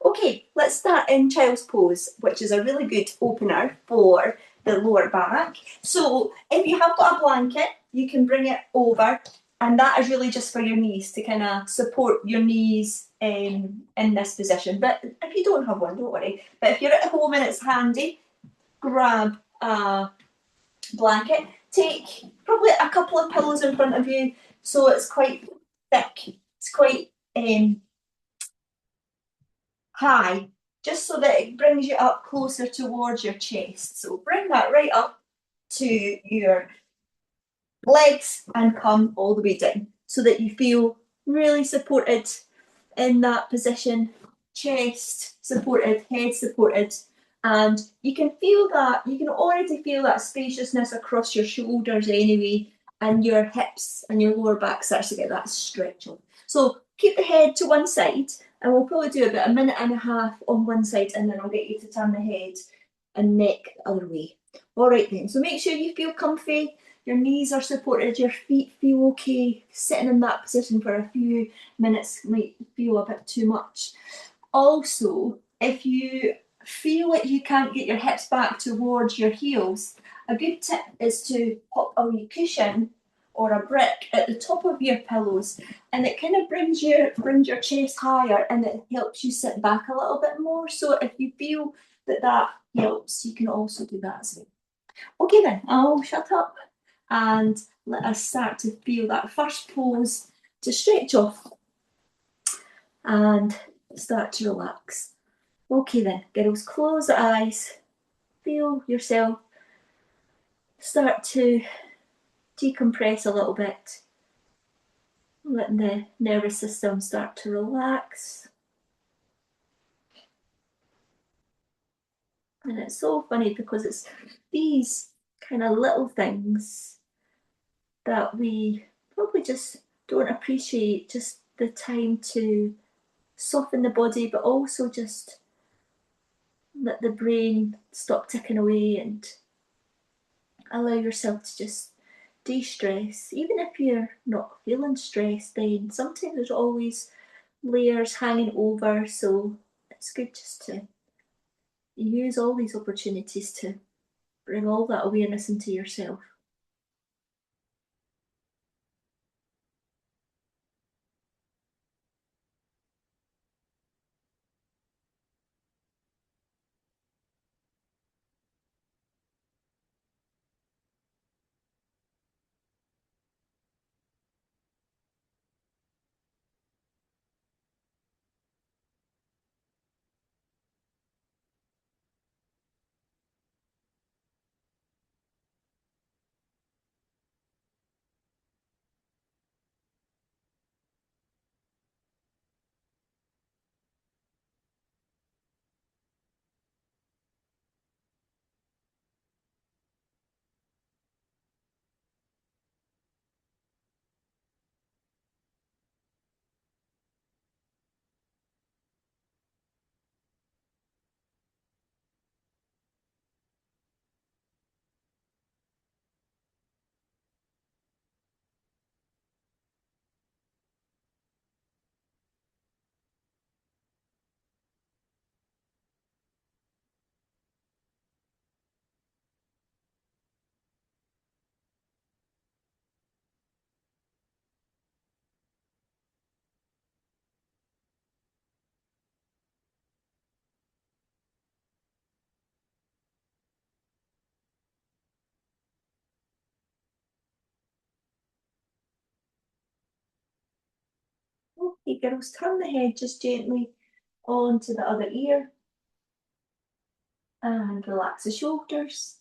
Okay, let's start in child's pose, which is a really good opener for the lower back. So if you have got a blanket, you can bring it over, and that is really just for your knees to kind of support your knees in this position. But if you don't have one, don't worry. But if you're at home and it's handy, grab a blanket. Take probably a couple of pillows in front of you so it's quite thick. It's quite high, just so that it brings you up closer towards your chest. So bring that right up to your legs and come all the way down so that you feel really supported in that position. Chest supported, head supported, and you can feel that, you can already feel that spaciousness across your shoulders anyway, and your hips and your lower back starts to get that stretch on. So keep the head to one side, and we'll probably do about a minute and a half on one side, and then I'll get you to turn the head and neck the other way. All right then, so make sure you feel comfy, your knees are supported, your feet feel okay. Sitting in that position for a few minutes might feel a bit too much. Also, if you feel like you can't get your hips back towards your heels, a good tip is to pop a wee cushion or a brick at the top of your pillows, and it kind of brings your chest higher, and it helps you sit back a little bit more. So if you feel that helps, you can also do that as well. Okay then, I'll shut up and let us start to feel that first pose to stretch off and start to relax. Okay then, girls, close the eyes, feel yourself start to decompress a little bit, letting the nervous system start to relax. And it's so funny because it's these kind of little things that we probably just don't appreciate, just the time to soften the body, but also just let the brain stop ticking away and allow yourself to just de-stress. Even if you're not feeling stressed, then sometimes there's always layers hanging over, so it's good just to use all these opportunities to bring all that awareness into yourself. Okay, girls, turn the head just gently onto the other ear and relax the shoulders.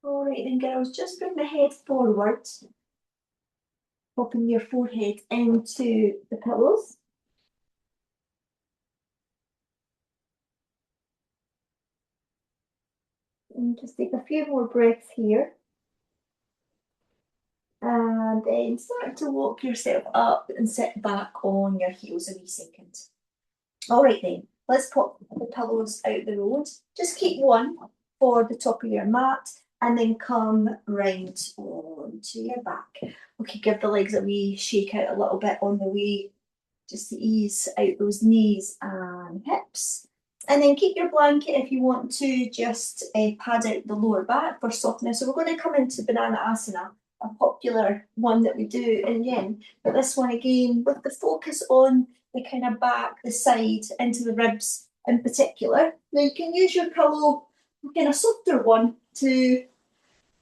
All right then, girls, just bring the head forward, popping your forehead into the pillows. And just take a few more breaths here. And then start to walk yourself up and sit back on your heels a wee second. All right then, let's pop the pillows out the road. Just keep one for the top of your mat and then come round onto your back. Okay, give the legs a wee shake out a little bit on the way, just to ease out those knees and hips. And then keep your blanket if you want to just pad out the lower back for softness. So we're going to come into Bananasana, a popular one that we do in yin, but this one again with the focus on the kind of back, the side, into the ribs in particular. Now you can use your pillow, kind of softer one, to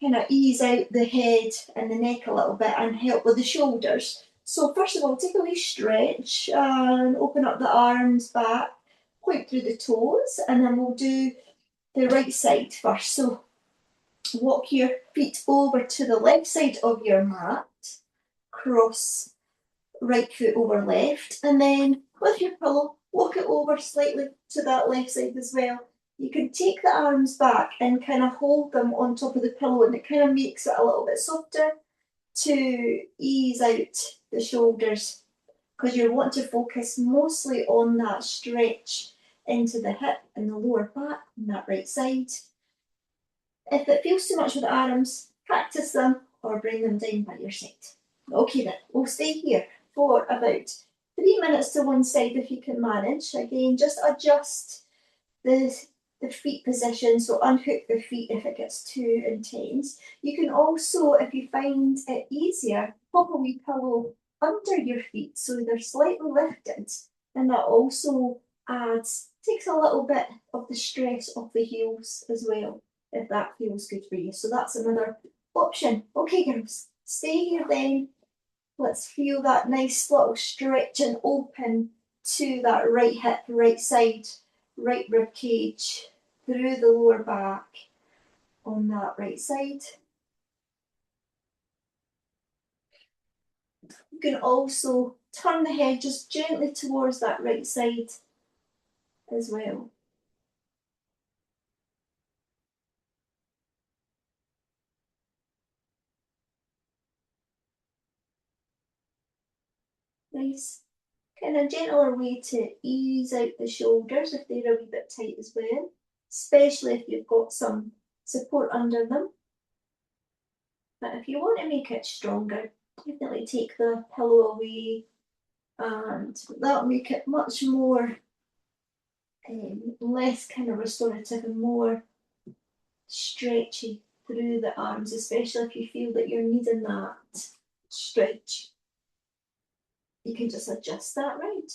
kind of ease out the head and the neck a little bit and help with the shoulders. So first of all, take a wee stretch and open up the arms back, point through the toes, and then we'll do the right side first. So walk your feet over to the left side of your mat, cross right foot over left, and then with your pillow, walk it over slightly to that left side as well. You can take the arms back and kind of hold them on top of the pillow, and it kind of makes it a little bit softer to ease out the shoulders, because you're wanting to focus mostly on that stretch into the hip and the lower back on that right side. If it feels too much with the arms, practice them or bring them down by your side. Okay then, we'll stay here for about 3 minutes to one side if you can manage. Again, just adjust the, the feet position, so unhook the feet if it gets too intense. You can also, if you find it easier, pop a wee pillow under your feet so they're slightly lifted, and that also takes a little bit of the stress off the heels as well, if that feels good for you. So that's another option. Okay, girls, stay here then. Let's feel that nice little stretch and open to that right hip, right side, right rib cage, through the lower back on that right side. You can also turn the head just gently towards that right side as well. Nice. Kind of gentler way to ease out the shoulders if they're a wee bit tight as well, especially if you've got some support under them. But if you want to make it stronger, definitely take the pillow away, and that'll make it much more less kind of restorative and more stretchy through the arms, especially if you feel that you're needing that stretch. You can just adjust that right.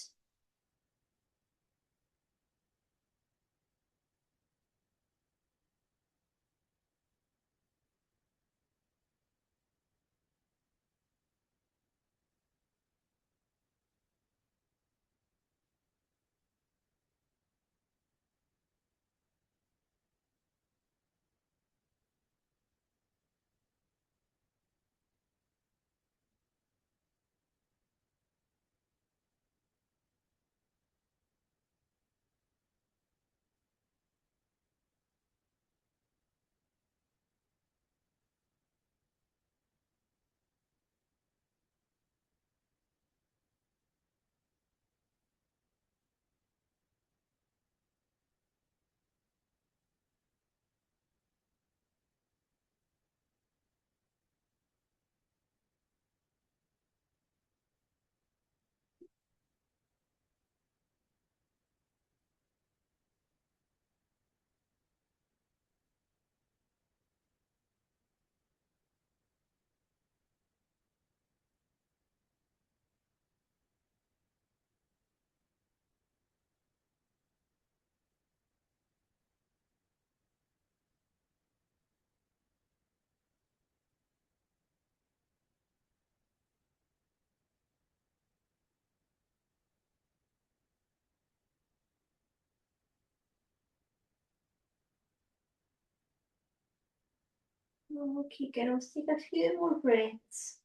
Okay, girls, take a few more breaths.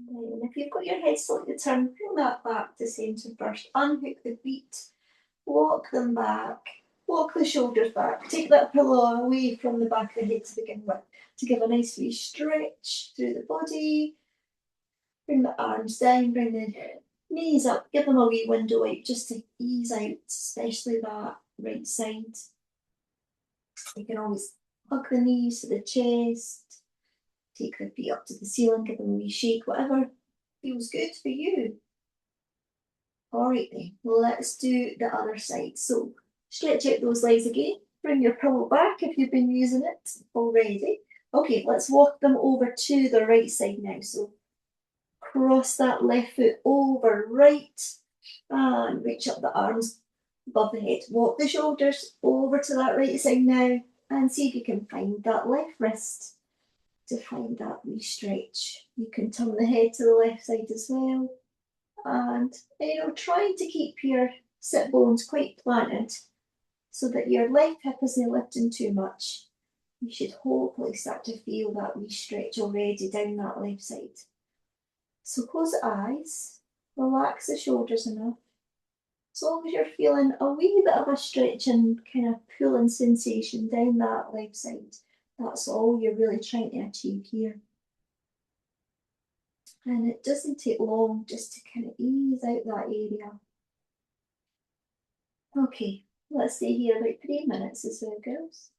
And if you've got your head slightly turned, bring that back to centre first. Unhook the feet, walk them back, walk the shoulders back. Take that pillow away from the back of the head to begin with to give a nice wee stretch through the body. Bring the arms down, bring the knees up, give them a wee window out just to ease out, especially that right side. You can always hug the knees to the chest, take the feet up to the ceiling, give them a wee shake, whatever feels good for you. All right then, let's do the other side. So stretch out those legs again. Bring your pillow back if you've been using it already. Okay, let's walk them over to the right side now. So cross that left foot over right and reach up the arms above the head. Walk the shoulders over to that right side now and see if you can find that left wrist to find that wee stretch. You can turn the head to the left side as well. And trying to keep your sit bones quite planted so that your left hip isn't lifting too much. You should hopefully start to feel that wee stretch already down that left side. So close the eyes, relax the shoulders enough. As long as you're feeling a wee bit of a stretch and kind of pulling sensation down that left side, that's all you're really trying to achieve here. And it doesn't take long just to kind of ease out that area. Okay, let's stay here about 3 minutes as well, girls.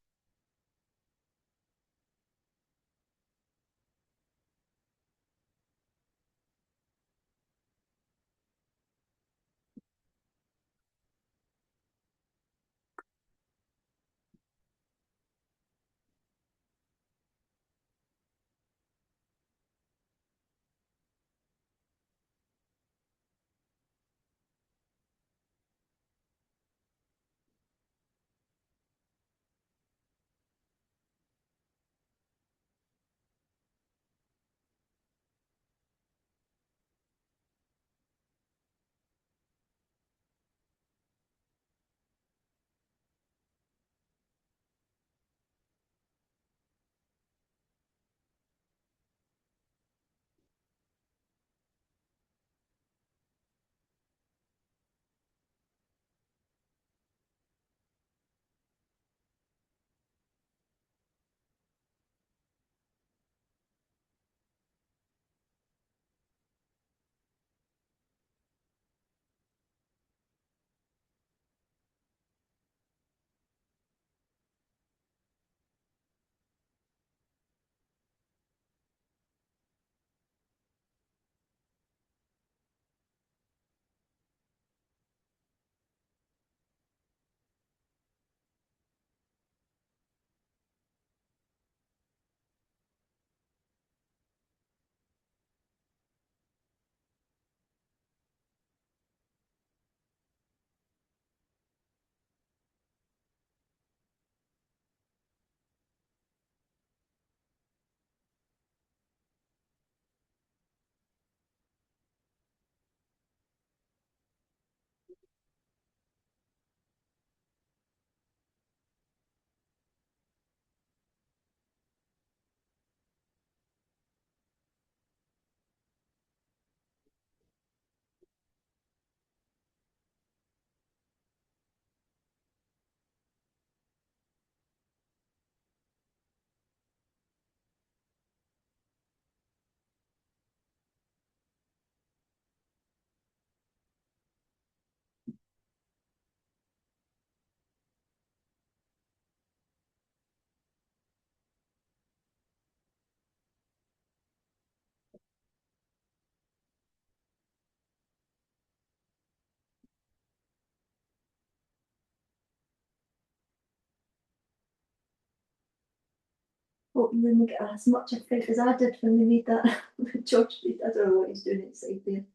Hope you didn't get as much effect as I did when they made that. George did. I don't know what he's doing outside there.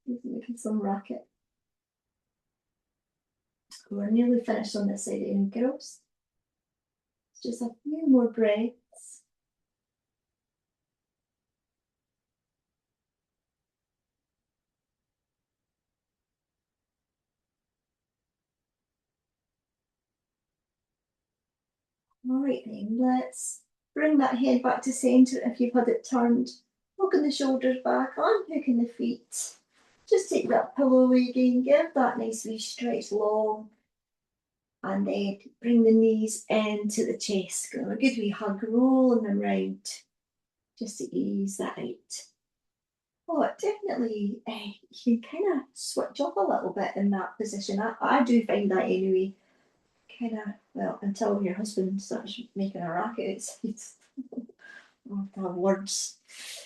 He's making some racket. We're nearly finished on this side anyway, girls. It's just a few more breaths. All right then, let's bring that head back to centre if you've had it turned. Hooking the shoulders back, unhooking the feet. Just take that pillow away again, give that nice wee stretch long. And then bring the knees into the chest. Give them a good wee hug, rolling them round, just to ease that out. Oh, it definitely, you can kind of switch off a little bit in that position. I do find that anyway. Kind of, well, until your husband starts making a racket outside. Oh, the words.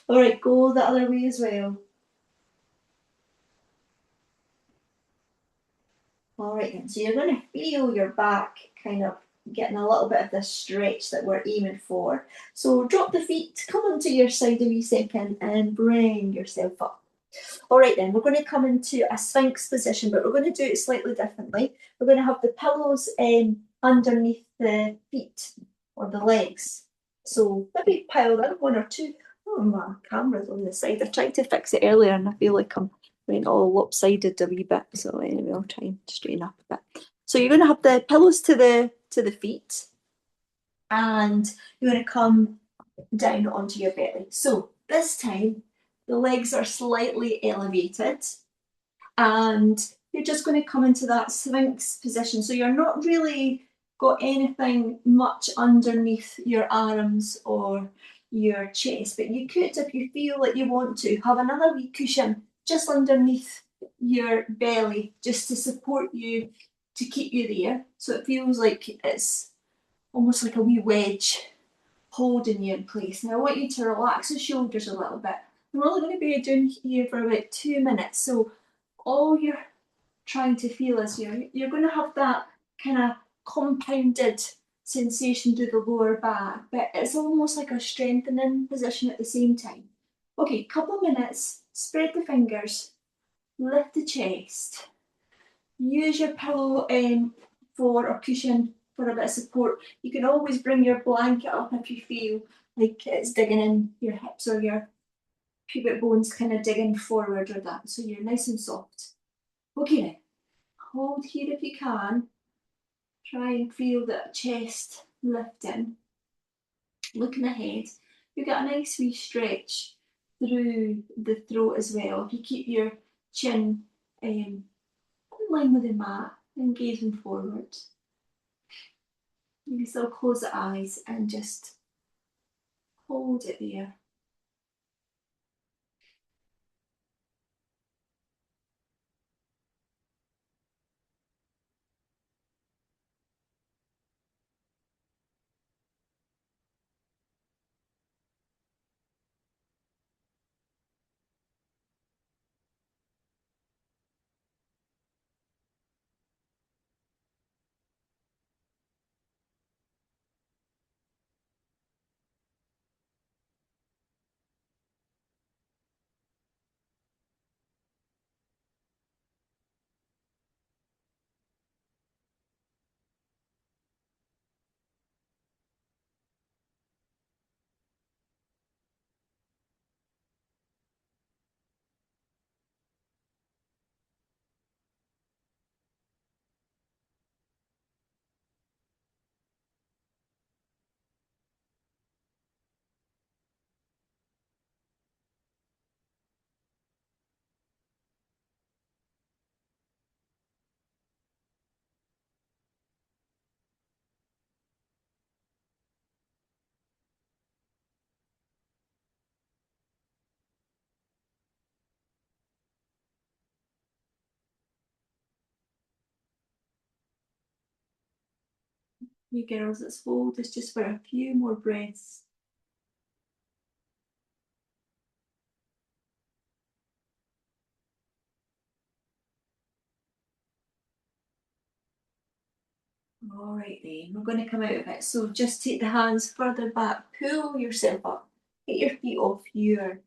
All right, go the other way as well. All right then, so you're going to feel your back kind of getting a little bit of this stretch that we're aiming for. So drop the feet, come onto your side a wee second and bring yourself up. All right then, we're going to come into a Sphinx position, but we're going to do it slightly differently. We're going to have the pillows underneath the feet or the legs. So maybe pile in one or two. Oh, my camera's on the side. I tried to fix it earlier and I feel like I'm went all lopsided a wee bit. So anyway, I'll try and straighten up a bit. So you're going to have the pillows to the feet, and you're going to come down onto your belly. So this time the legs are slightly elevated and you're just going to come into that Sphinx position. So you're not really got anything much underneath your arms or your chest, but you could, if you feel like you want to, have another wee cushion just underneath your belly just to support you, to keep you there. So it feels like it's almost like a wee wedge holding you in place. Now I want you to relax the shoulders a little bit. We're only going to be doing here for about 2 minutes. So all you're trying to feel is you're going to have that kind of compounded sensation through the lower back, but it's almost like a strengthening position at the same time. Okay, couple of minutes, spread the fingers, lift the chest, use your pillow for a cushion for a bit of support. You can always bring your blanket up if you feel like it's digging in your hips or your pubic bones kind of digging forward or that, so you're nice and soft. Okay then, hold here if you can. Try and feel that chest lifting. Looking ahead, you get a nice wee stretch through the throat as well. If you keep your chin in line with the mat and gazing forward. You can still close the eyes and just hold it there. You girls, let's hold this just for a few more breaths. All right then, we're going to come out of it. So just take the hands further back, pull yourself up, get your feet off your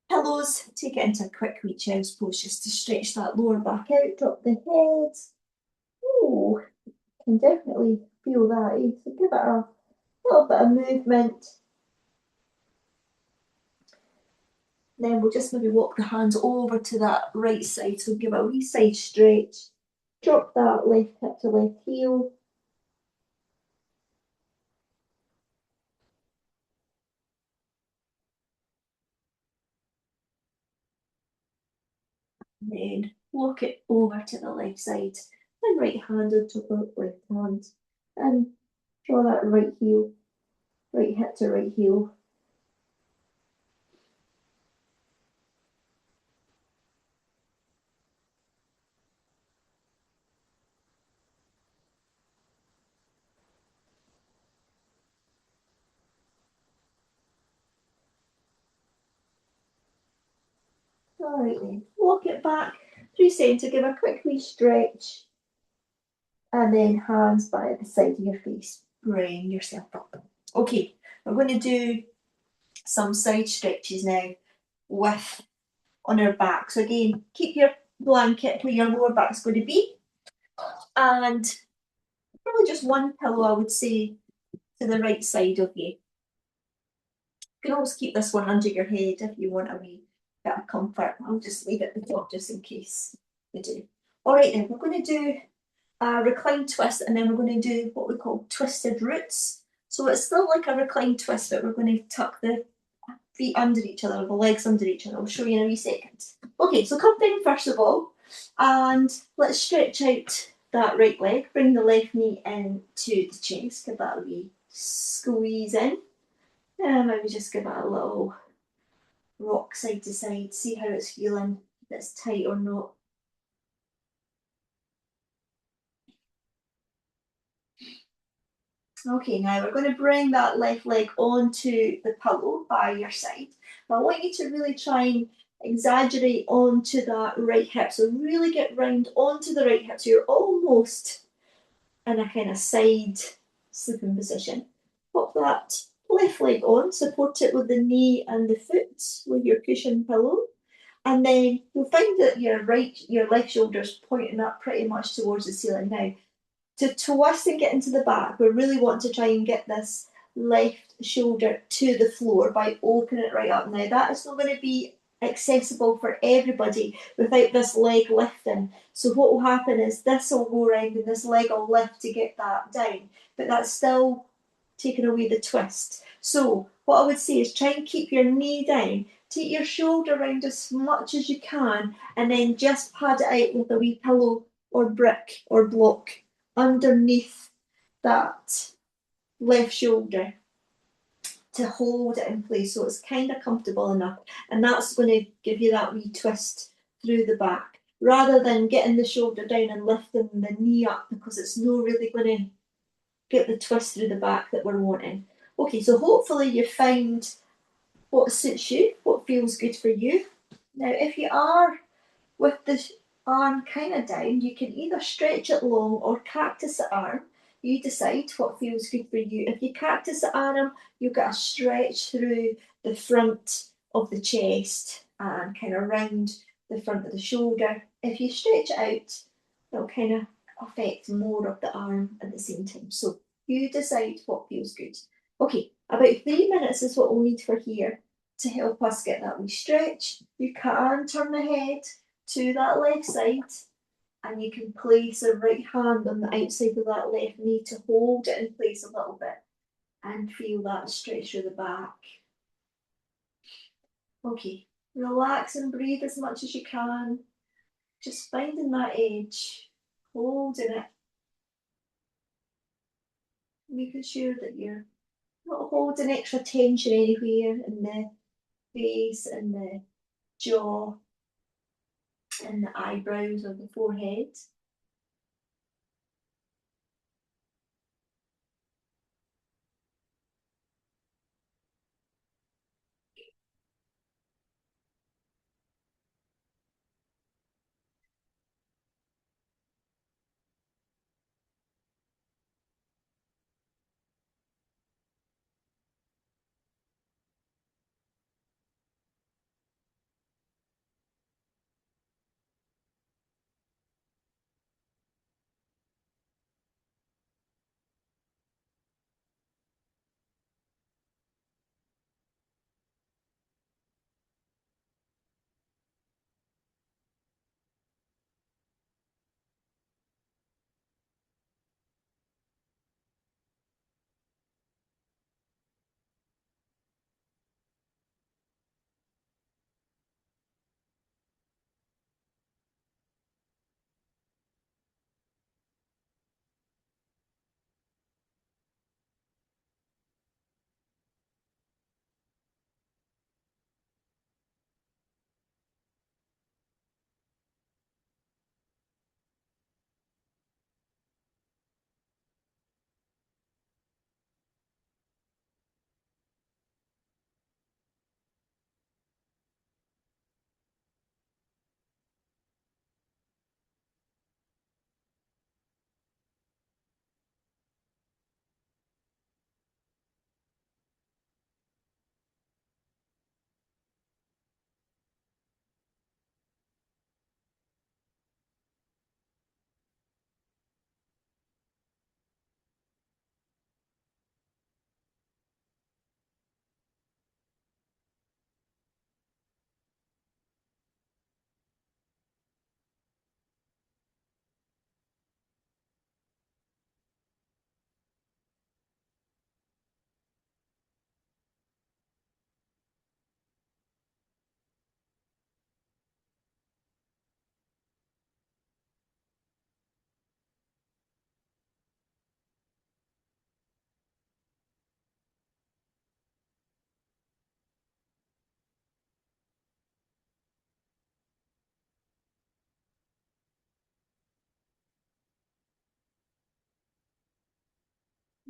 pillows, take it into a quick wee child's pose just to stretch that lower back out, drop the head. Oh, can definitely feel that. So give it a little bit of movement. Then we'll just maybe walk the hands over to that right side. So give a wee side stretch. Drop that left hip to left heel. Then walk it over to the left side and right hand on top of left hand. And draw that right heel, right hip to right heel. All right then, walk it back through centre, give a quick wee stretch, and then hands by the side of your face. Bring yourself up. Okay, we're going to do some side stretches now with on our back. So again, keep your blanket where your lower back's going to be, and probably just one pillow, I would say, to the right side of you. You can always keep this one under your head if you want a wee bit of comfort. I'll just leave it at the top just in case you do. All right then, we're going to do a recline twist, and then we're going to do what we call twisted roots. So it's still like a recline twist, but we're going to tuck the feet under each other, the legs under each other. I'll show you in a wee second. Okay, so come down first of all, and let's stretch out that right leg. Bring the left knee into the chest, give that a wee squeeze in. And maybe just give it a little rock side to side, see how it's feeling, if it's tight or not. Okay, now we're going to bring that left leg onto the pillow by your side. But I want you to really try and exaggerate onto that right hip. So really get round onto the right hip. So you're almost in a kind of side sleeping position. Pop that left leg on, support it with the knee and the foot with your cushion pillow. And then you'll find that your left shoulder's pointing up pretty much towards the ceiling. Now, to twist and get into the back, we really want to try and get this left shoulder to the floor by opening it right up. Now, that is not going to be accessible for everybody without this leg lifting. So what will happen is this will go around and this leg will lift to get that down, but that's still taking away the twist. So what I would say is try and keep your knee down, take your shoulder round as much as you can, and then just pad it out with a wee pillow or brick or block underneath that left shoulder to hold it in place so it's kind of comfortable enough, and that's going to give you that wee twist through the back rather than getting the shoulder down and lifting the knee up, because it's not really going to get the twist through the back that we're wanting. Okay, so hopefully you find what suits you, what feels good for you. Now if you are with the arm kind of down, you can either stretch it long or cactus the arm. You decide what feels good for you. If you cactus the arm, you'll get a stretch through the front of the chest and kind of round the front of the shoulder. If you stretch it out, it'll kind of affect more of the arm at the same time. So you decide what feels good. Okay, about 3 minutes is what we'll need for here to help us get that wee stretch. You can turn the head to that left side, and you can place a right hand on the outside of that left knee to hold it in place a little bit and feel that stretch through the back. Okay, relax and breathe as much as you can, just finding that edge, holding it, making sure that you're not holding extra tension anywhere in the face and the jaw and the eyebrows or the forehead.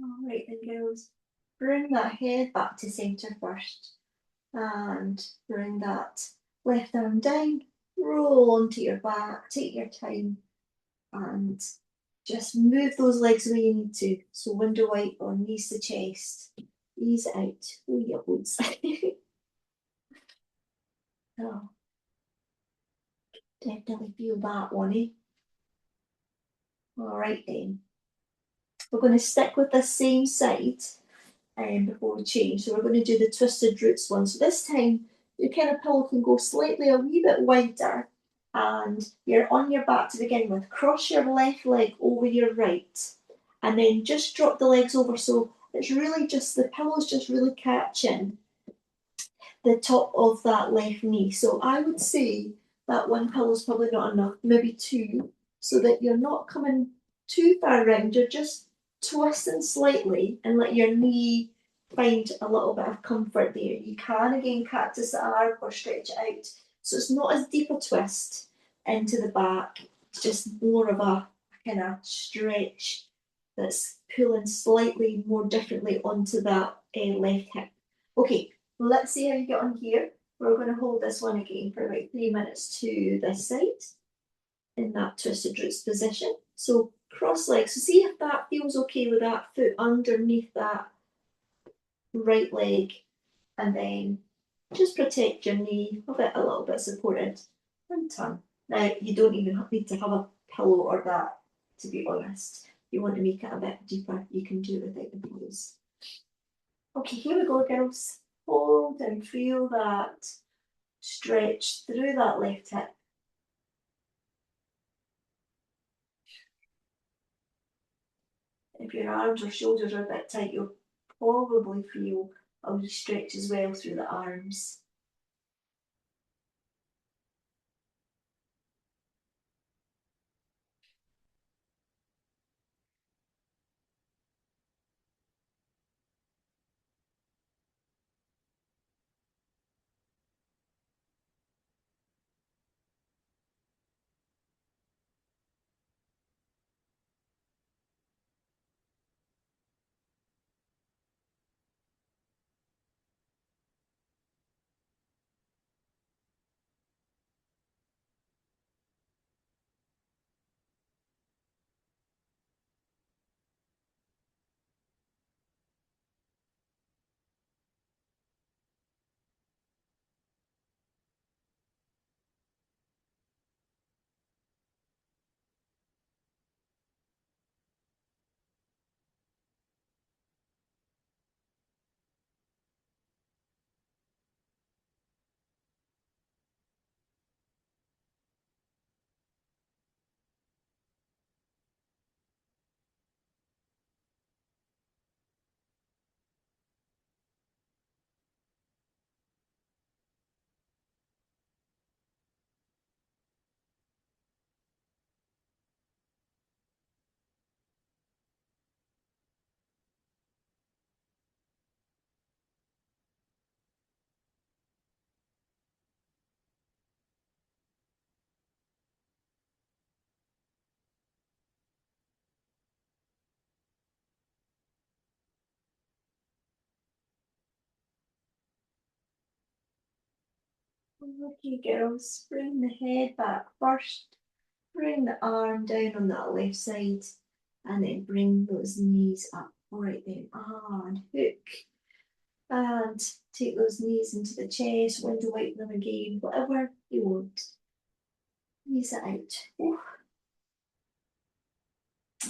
All right then, girls. Bring that head back to centre first. And bring that left arm down. Roll onto your back. Take your time. And just move those legs where you need to. So window wipe or knees to chest. Ease it out. Oh, your boots. Oh, definitely feel that one, eh? All right then. We're going to stick with the same side before we change. So we're going to do the twisted roots one. So this time your kind of pillow can go slightly a wee bit wider and you're on your back to begin with. Cross your left leg over your right and then just drop the legs over. So it's really just the pillow's just really catching the top of that left knee. So I would say that one pillow's probably not enough, maybe two, so that you're not coming too far round. You're just twisting slightly and let your knee find a little bit of comfort there. You can again cactus the arm or stretch it out. So it's not as deep a twist into the back. It's just more of a kind of stretch that's pulling slightly more differently onto that left hip. Okay, let's see how you get on here. We're going to hold this one again for about 3 minutes to this side in that twisted roots position. So cross legs. So see if that feels okay with that foot underneath that right leg, and then just protect your knee, have it a little bit supported and turn. Now you don't even need to have a pillow or that, to be honest. If you want to make it a bit deeper, you can do it without the pillows. Okay, here we go, girls. Hold and feel that stretch through that left hip. If your arms or shoulders are a bit tight, you'll probably feel a wee stretch as well through the arms. Okay, girls, bring the head back first. Bring the arm down on that left side and then bring those knees up. All right then, and hook. And take those knees into the chest, window wipe them again, whatever you want. Ease it out.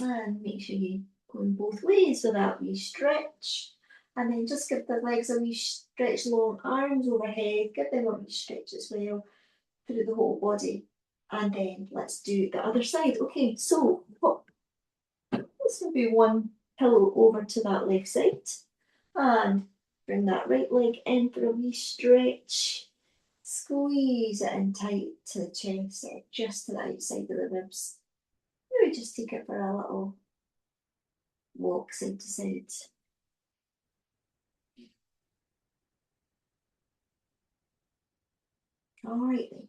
And make sure you go in both ways with that wee stretch. And then just give the legs a wee stretch, long arms overhead, give them a wee stretch as well through the whole body. And then let's do the other side. Okay, so let's maybe one pillow over to that left side and bring that right leg in for a wee stretch. Squeeze it in tight to the chest or just to the outside of the ribs. Maybe just take it for a little walk side to side. All right then.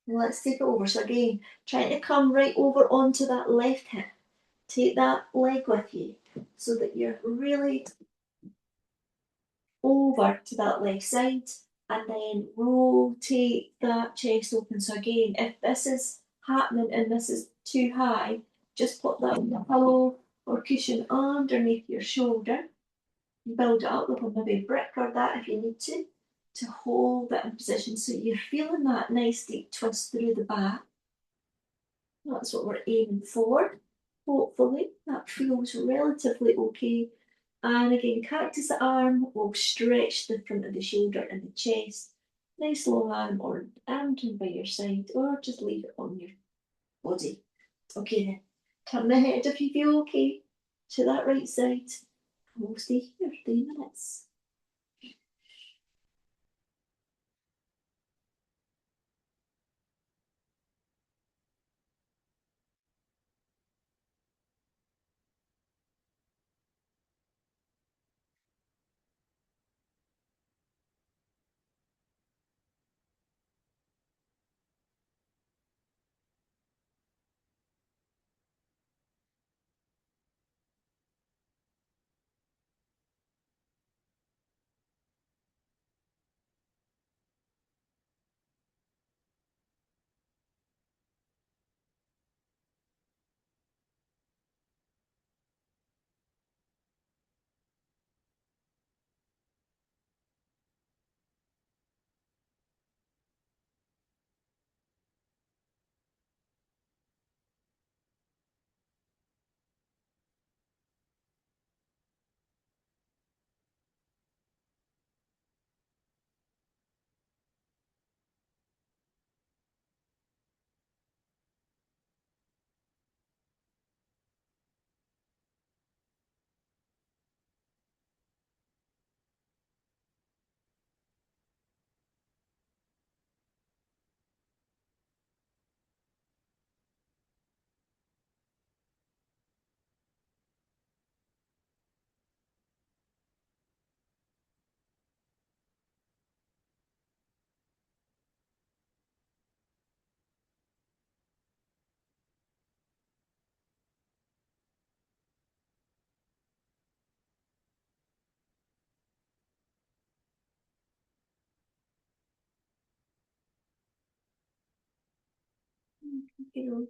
Let's take it over. So again, trying to come right over onto that left hip. Take that leg with you so that you're really over to that left side, and then rotate that chest open. So again, if this is happening and this is too high, just put that on the pillow or cushion underneath your shoulder. Build it up with a maybe brick or that if you need to hold it in position. So you're feeling that nice deep twist through the back. That's what we're aiming for. Hopefully that feels relatively okay. And again, cactus the arm will stretch the front of the shoulder and the chest. Nice long arm or arm turn by your side, or just leave it on your body. Okay then, turn the head if you feel okay to that right side. And we'll stay here 3 minutes.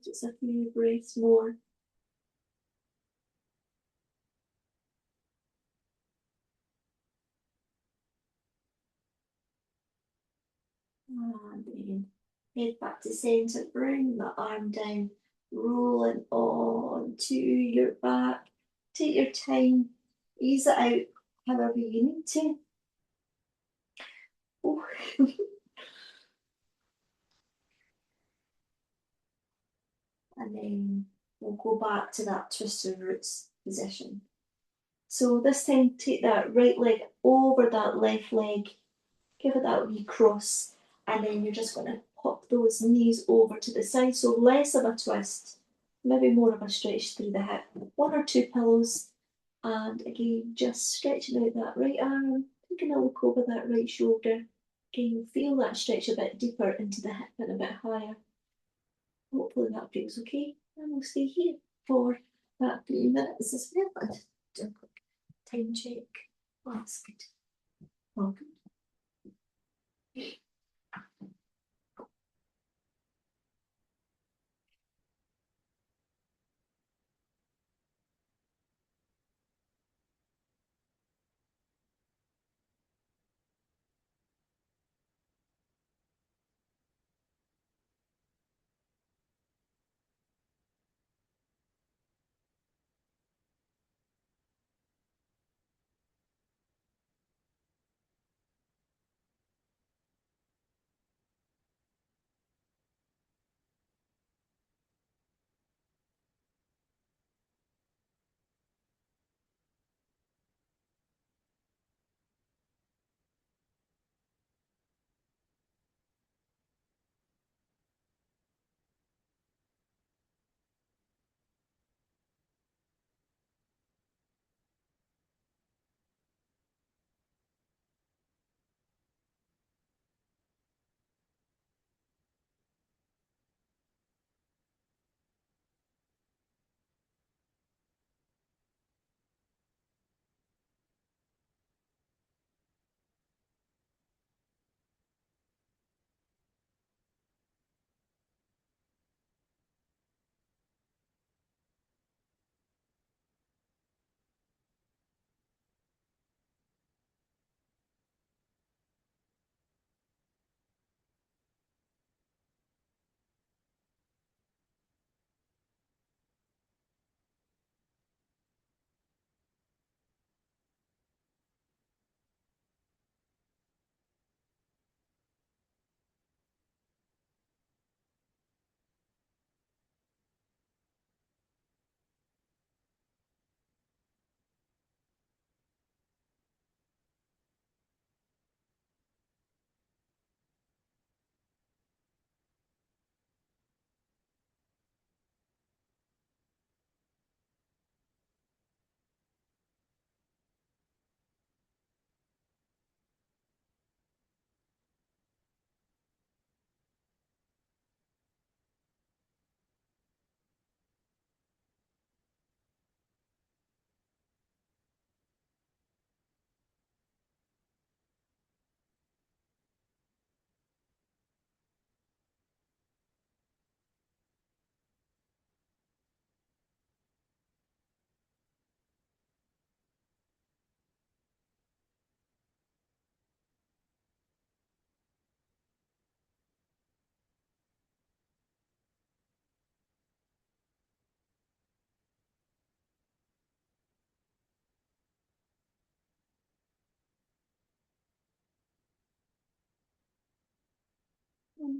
Just a few breaths more. And then head back to centre, bring the arm down, rolling on to your back. Take your time, ease it out however you need to. Oh. And then we'll go back to that twisted roots position. So this time take that right leg over that left leg, give it that wee cross, and then you're just going to pop those knees over to the side, so less of a twist, maybe more of a stretch through the hip. 1 or 2 pillows, and again, just stretching out that right arm, taking a look over that right shoulder. Again, feel that stretch a bit deeper into the hip and a bit higher. Hopefully that feels okay, and we'll stay here for that 3 minutes as well. And do a quick time check. Oh, that's good. Welcome.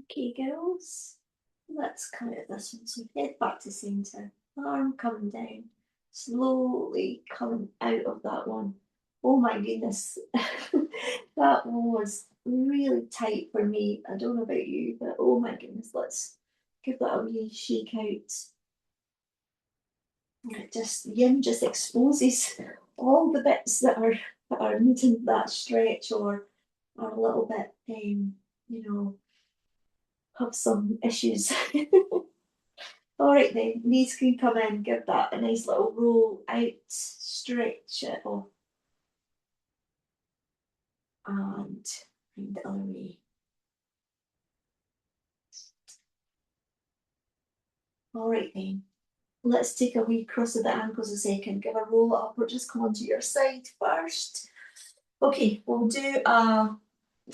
Okay, girls. Let's come out of this one. So head back to centre. Arm coming down. Slowly coming out of that one. Oh my goodness. That one was really tight for me. I don't know about you, but oh my goodness, let's give that a wee shake out. It just yin just exposes all the bits that are needing that stretch or are a little bit you know, have some issues. All right then, knees can come in, give that a nice little roll out, stretch it off, and bring the other way. All right then, let's take a wee cross of the ankles a second. Give a roll up or just come onto your side first. Okay, we'll do a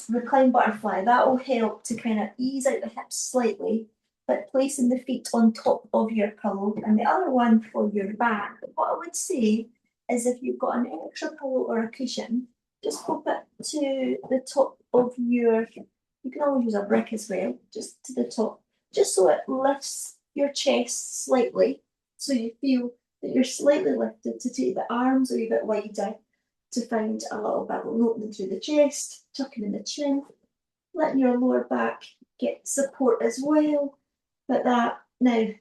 recline butterfly. That will help to kind of ease out the hips slightly, but placing the feet on top of your pillow. And the other one for your back. What I would say is if you've got an extra pillow or a cushion, just pop it to the top of you can always use a brick as well, just to the top, just so it lifts your chest slightly, so you feel that you're slightly lifted to take the arms a wee bit wider to find a little bit of an opening through the chest, tucking in the chin, letting your lower back get support as well. But that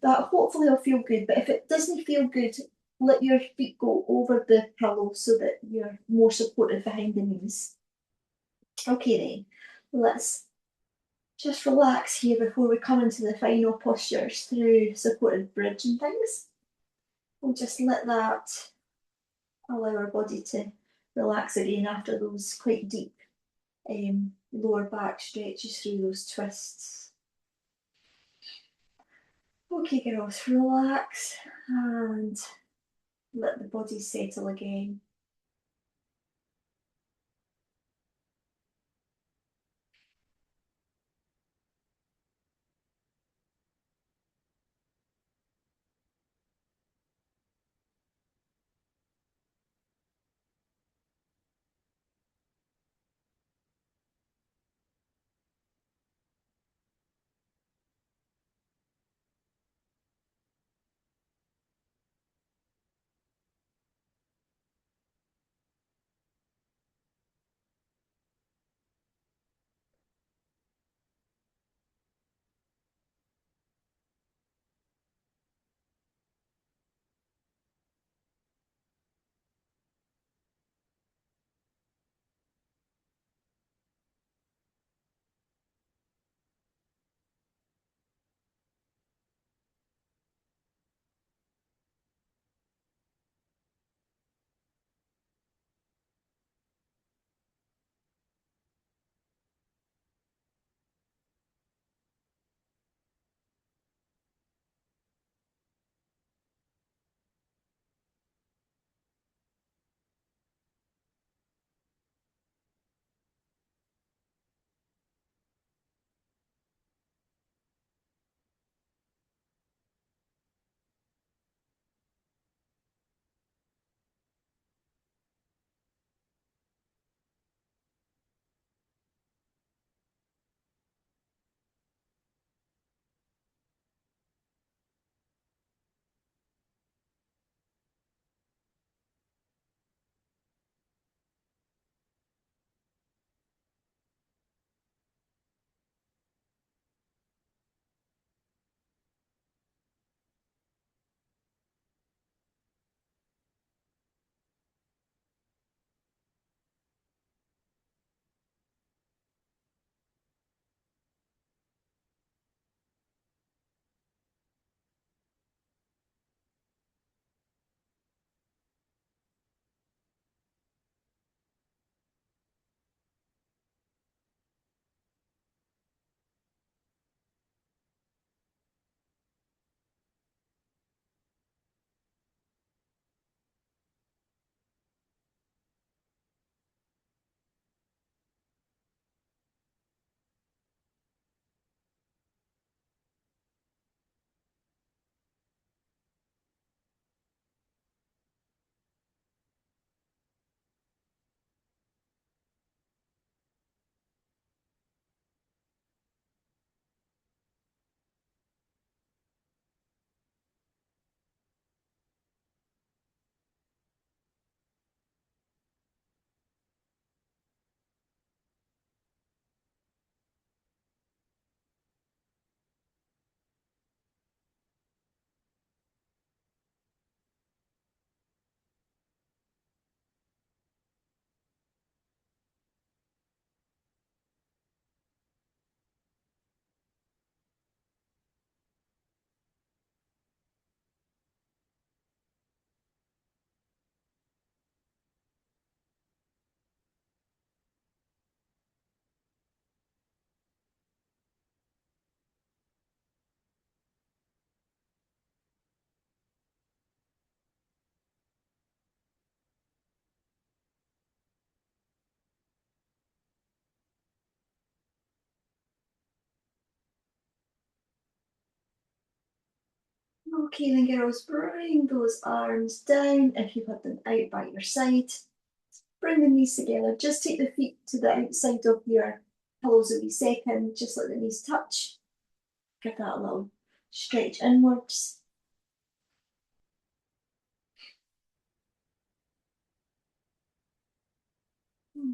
hopefully will feel good. But if it doesn't feel good, let your feet go over the pillow so that you're more supported behind the knees. Okay then, let's just relax here before we come into the final postures through supported bridge and things. We'll just let that allow our body to relax again after those quite deep lower back stretches through those twists. Okay, girls, relax and let the body settle again. Okay, then girls, bring those arms down if you've had them out by your side. Bring the knees together. Just take the feet to the outside of your pillows a wee second. Just let the knees touch. Give that a little stretch inwards.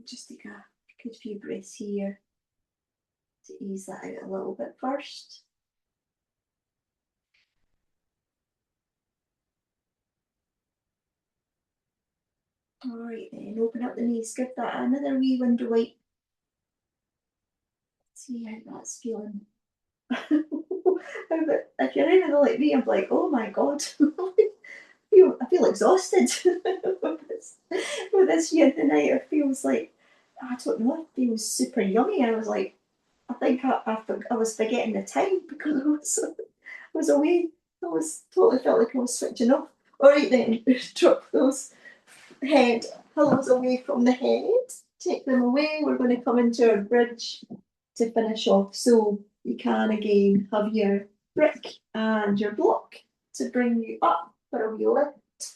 Just take a good few breaths here to ease that out a little bit first. All right then, open up the knees. Give that another wee window wipe. See how that's feeling. If you're anything like me, I'm like, oh my god, I feel exhausted with this year tonight. It feels like, I don't know, it feels super yummy. I was like, I think I was forgetting the time because I was away. I was totally felt like I was switching off. All right then, drop those head pillows away from the head. Take them away. We're going to come into our bridge to finish off. So you can again have your brick and your block to bring you up for a wee lift.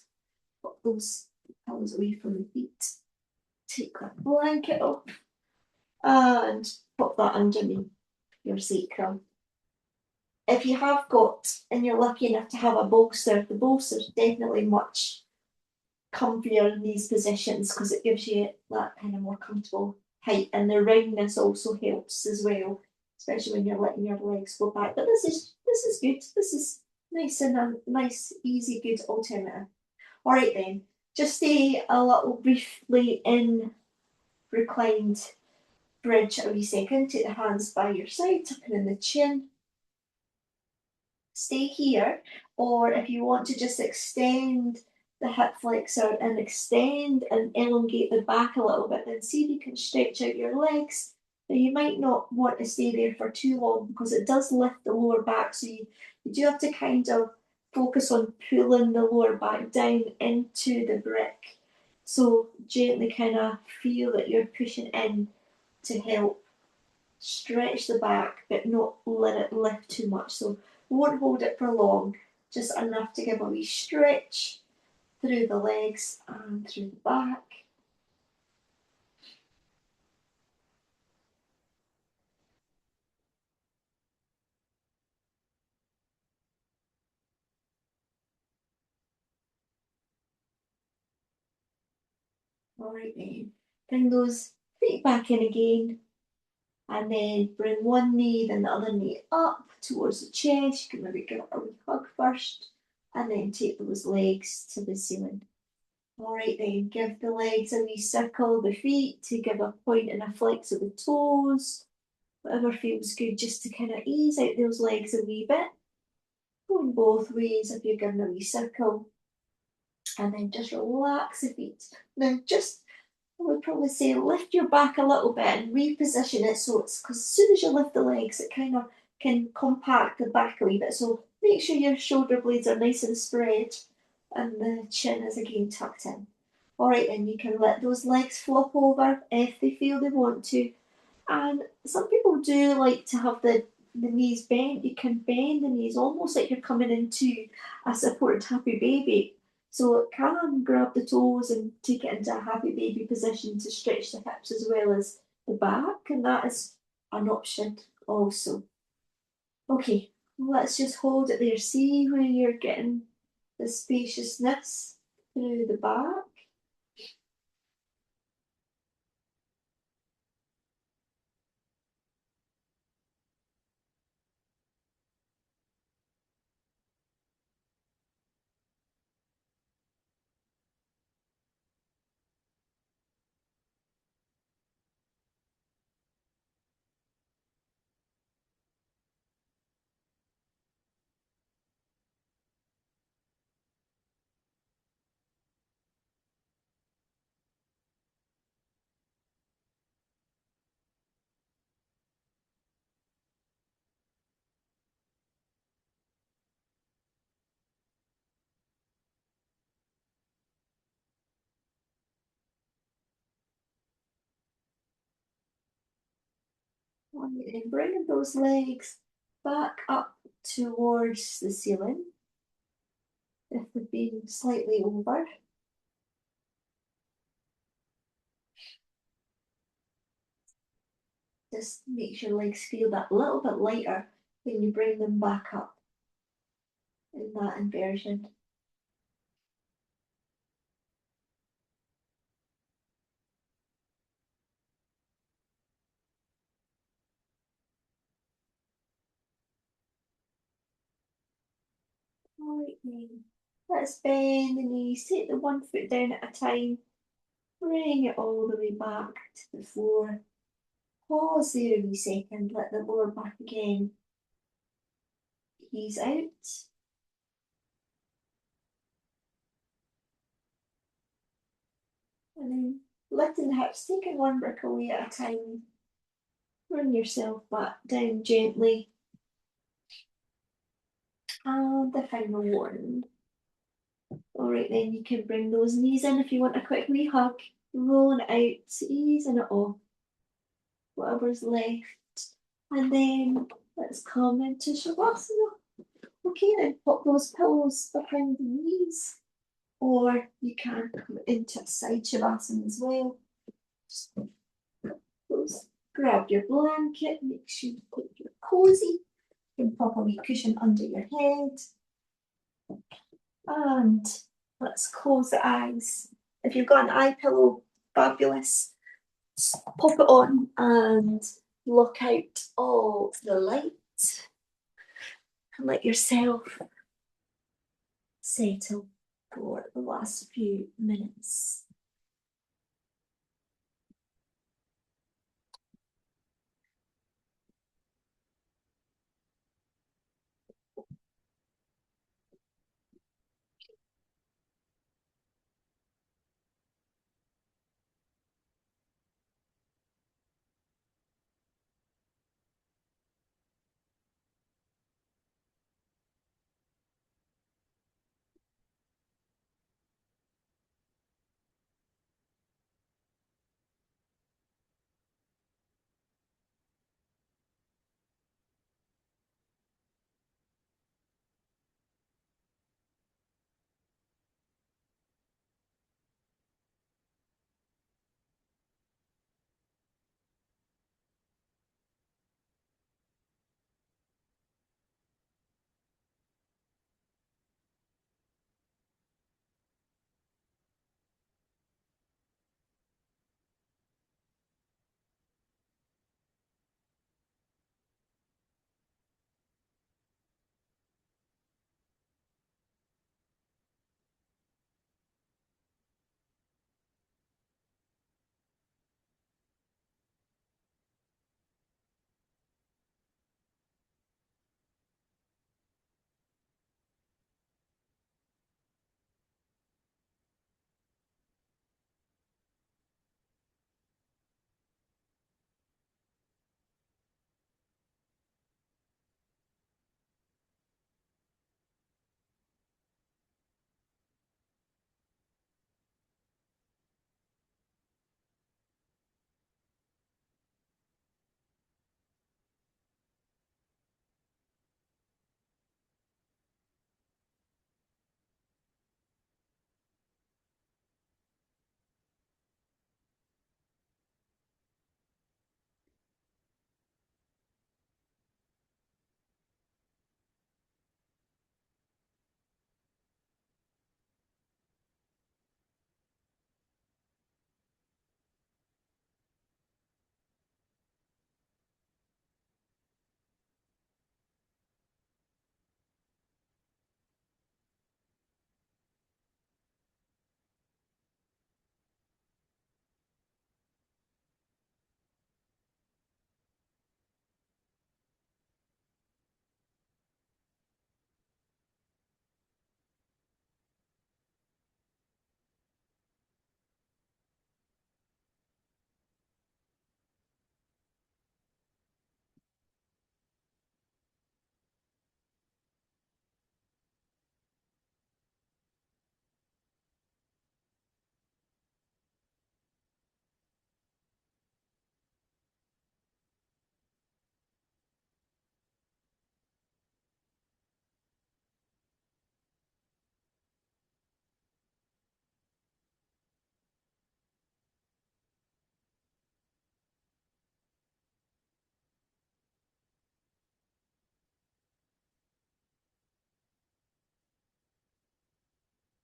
Put those pillows away from the feet. Take that blanket up and put that underneath your sacrum. If you have got, and you're lucky enough to have a bolster, the bolster is definitely much comfier in these positions because it gives you that kind of more comfortable height, and the roundness also helps as well, especially when you're letting your legs go back. But this is good. This is nice and a nice, easy, good alternative. All right then, just stay a little briefly in reclined bridge a wee second. Take the hands by your side, tucking in the chin. Stay here, or if you want to just extend the hip flexor and extend and elongate the back a little bit, then see if you can stretch out your legs. Now you might not want to stay there for too long because it does lift the lower back, so you do have to kind of focus on pulling the lower back down into the brick. So gently kind of feel that you're pushing in to help stretch the back but not let it lift too much. So won't hold it for long, just enough to give a wee stretch through the legs and through the back. All right then, bring those feet back in again, and then bring one knee, then the other knee up towards the chest. You can maybe give it a wee hug first, and then take those legs to the ceiling. All right then, give the legs a wee circle, the feet to give a point and a flex of the toes. Whatever feels good, just to kind of ease out those legs a wee bit. Going both ways if you're giving a wee circle. And then just relax the feet. Now just, I would probably say lift your back a little bit and reposition it so it's, because as soon as you lift the legs, it kind of can compact the back a wee bit. So make sure your shoulder blades are nice and spread and the chin is again tucked in. All right, then you can let those legs flop over if they feel they want to. And some people do like to have the knees bent. You can bend the knees almost like you're coming into a supported happy baby. So it can grab the toes and take it into a happy baby position to stretch the hips as well as the back, and that is an option also. Okay, let's just hold it there. See where you're getting the spaciousness through the back. And bringing those legs back up towards the ceiling. if they've been slightly over. Just makes your legs feel that little bit lighter when you bring them back up in that inversion. Alright then. Let's bend the knees, take the one foot down at a time, bring it all the way back to the floor. Pause there a wee second, let the lower back again ease out. And then lifting the hips, taking one brick away at a time. Bring yourself back down gently. And the final one. Alright then, you can bring those knees in if you want a quick wee hug. Rolling it out, easing it off. Whatever's left. And then let's come into Shavasana. Okay, then pop those pillows behind the knees. Or you can come into a side Shavasana as well. Just those. Grab your blanket, make sure you put your cozy. You can pop a wee cushion under your head. And let's close the eyes. If you've got an eye pillow, fabulous. Just pop it on and block out all the light and let yourself settle for the last few minutes.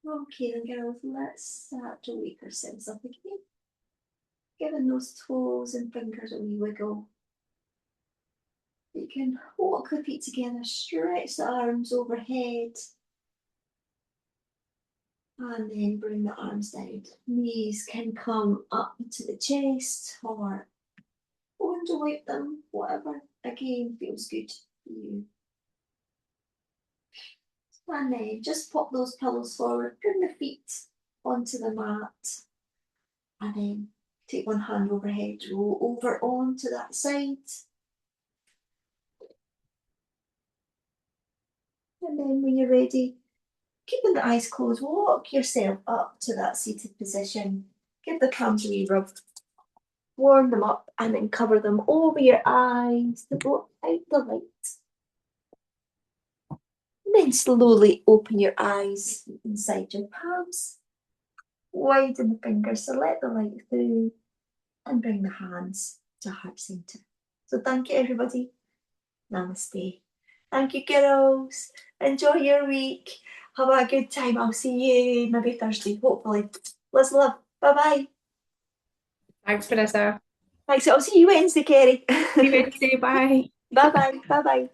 Okay then, girls, let's start to wake ourselves up again. Giving those toes and fingers a wee wiggle. You can walk the feet together, stretch the arms overhead, and then bring the arms down. Knees can come up to the chest or underwipe them, whatever again feels good for you. And then just pop those pillows forward, bring the feet onto the mat, and then take one hand overhead, roll over onto that side. And then when you're ready, keeping the eyes closed, walk yourself up to that seated position. Give the palms a wee rub, warm them up, and then cover them over your eyes to block out the light. And then slowly open your eyes inside your palms. Widen the fingers to let the light through, and bring the hands to heart center. So thank you, everybody. Namaste. Thank you, girls. Enjoy your week. Have a good time. I'll see you maybe Thursday, hopefully. Let's love. Bye-bye. Thanks, Vanessa. Thanks. I'll see you Wednesday, Kerry. See you Wednesday. Bye. Bye-bye. Bye-bye.